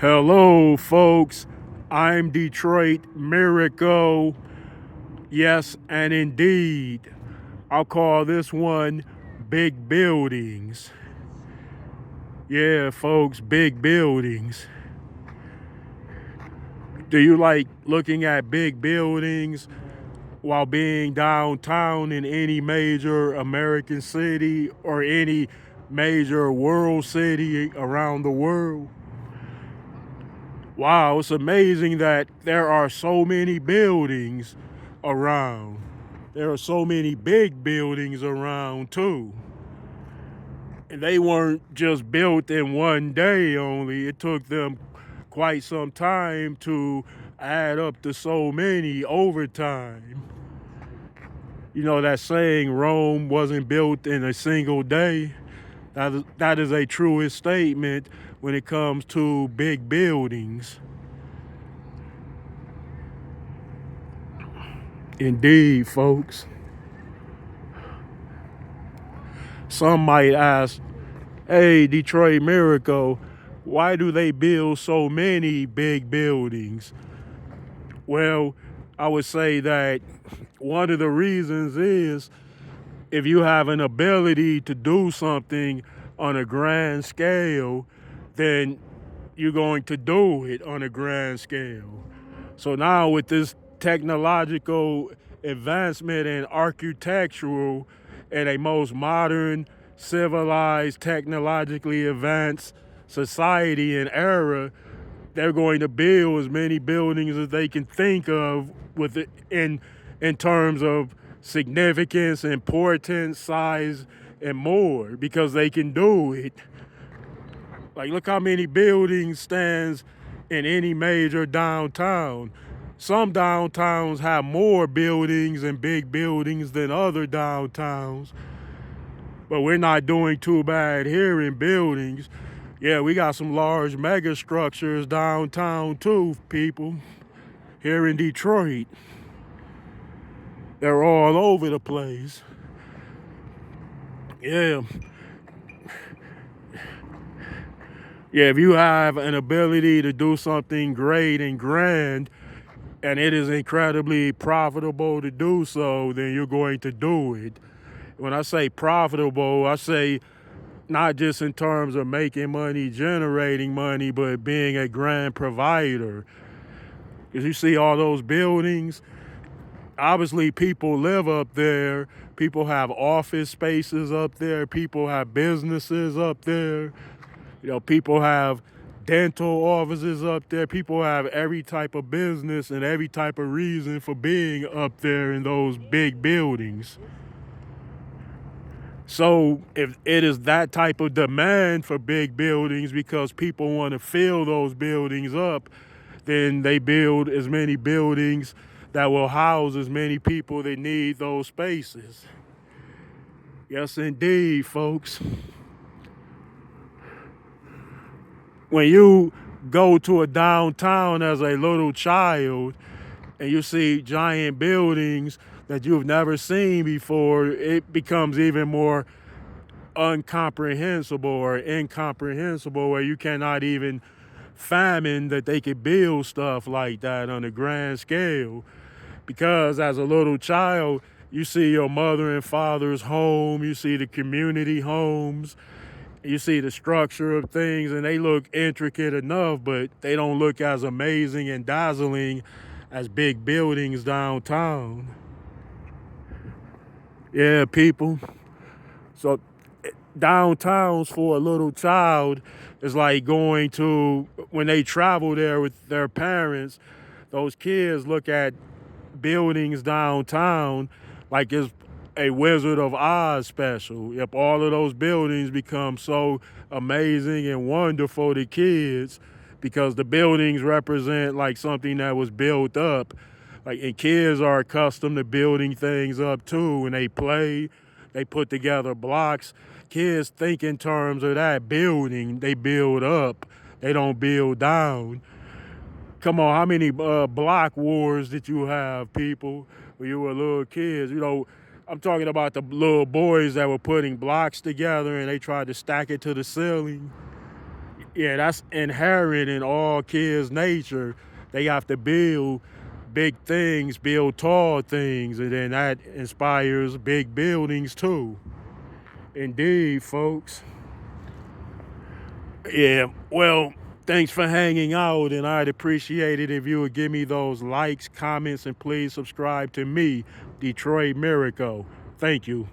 Hello, folks. I'm Detroit Miracle. Yes, and indeed, I'll call this one Big Buildings. Yeah, folks, big buildings. Do you like looking at big buildings while being downtown in any major American city or any major world city around the world? Wow, it's amazing that there are so many buildings around. There are so many big buildings around too. And they weren't just built in one day only. It took them quite some time to add up to so many over time. You know that saying, Rome wasn't built in a single day? That is a truest statement when it comes to big buildings. Indeed, folks. Some might ask, hey, Detroit Miracle, why do they build so many big buildings? Well, I would say that one of the reasons is if you have an ability to do something on a grand scale, then you're going to do it on a grand scale. So now with this technological advancement in architectural and a most modern, civilized, technologically advanced society and era, they're going to build as many buildings as they can think of with it in terms of significance, importance, size, and more because they can do it. Like, look how many buildings stands in any major downtown. Some downtowns have more buildings and big buildings than other downtowns, but we're not doing too bad here in buildings. Yeah, we got some large mega structures downtown too, people. Here in Detroit, they're all over the place. Yeah, yeah. If you have an ability to do something great and grand, and it is incredibly profitable to do so, then you're going to do it. When I say profitable, I say not just in terms of making money, generating money, but being a grand provider. Because you see all those buildings, obviously people live up there, people have office spaces up there, people have businesses up there, people have dental offices up there, people have every type of business and every type of reason for being up there in those big buildings. So if it is that type of demand for big buildings because people want to fill those buildings up, then they build as many buildings that will house as many people that need those spaces. Yes, indeed, folks. When you go to a downtown as a little child and you see giant buildings that you've never seen before, it becomes even more uncomprehensible or incomprehensible where you cannot even fathom that they could build stuff like that on a grand scale. Because as a little child, you see your mother and father's home, you see the community homes, you see the structure of things, and they look intricate enough, but they don't look as amazing and dazzling as big buildings downtown. Yeah, people. So downtowns for a little child is like going to, when they travel there with their parents, those kids look at buildings downtown like it's a Wizard of Oz special. Yep, all of those buildings become so amazing and wonderful to kids because the buildings represent like something that was built up. Like, and kids are accustomed to building things up too. When they play, they put together blocks. Kids think in terms of that building. They build up. They don't build down. Come on, how many block wars did you have, people, when you were little kids? I'm talking about the little boys that were putting blocks together and they tried to stack it to the ceiling. Yeah, that's inherent in all kids' nature. They have to build big things, build tall things, and then that inspires big buildings too. Indeed, folks. Yeah, well, thanks for hanging out, and I'd appreciate it if you would give me those likes, comments, and please subscribe to me, Detroit Miracle. Thank you.